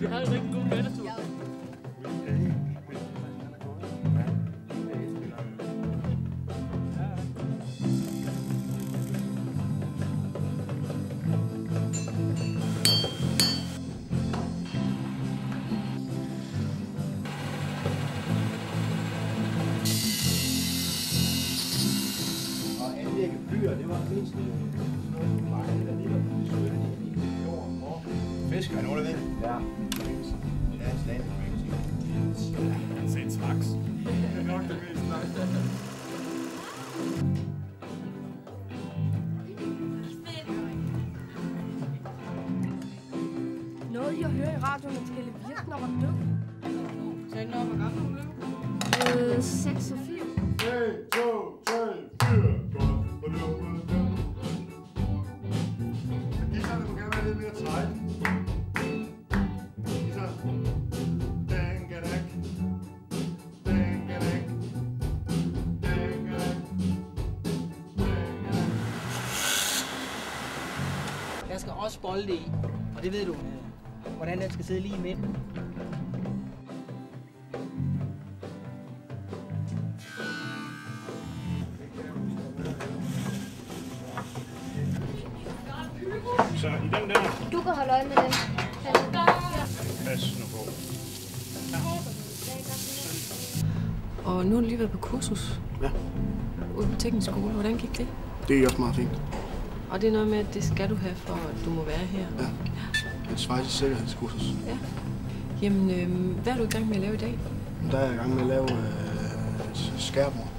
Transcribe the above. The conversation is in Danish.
Vi har en rigtig god vennetur. Byer, det var mest mange, der ligger på de søge i jorden og fisk, er nogen der ved det? Ja. Det er et slag. Jeg har set straks. Det er nok det mest straks. Noget, jeg hører i radioen, at Helle Virkner var død. Sagde den op, hvor gammel hun blev? 86. 1, 2, 3, 4. Gisserne må gerne være lidt mere træt. Gisser. Dangadak. Dangadak. Dangadak. Der skal også bolde i, og det ved du, hvordan den skal sidde lige i midten. Så i den der. Du kan holde øje med den. Pas nu på. Og nu har du lige været på kursus. Ja. Ude på teknisk skole. Hvordan gik det? Det er også meget fint. Og det er noget med, at det skal du have, for at du må være her. Ja. Et schweizisk sikkerhedskursus. Ja. Jamen, hvad er du i gang med at lave i dag? Der er jeg i gang med at lave et skærbord.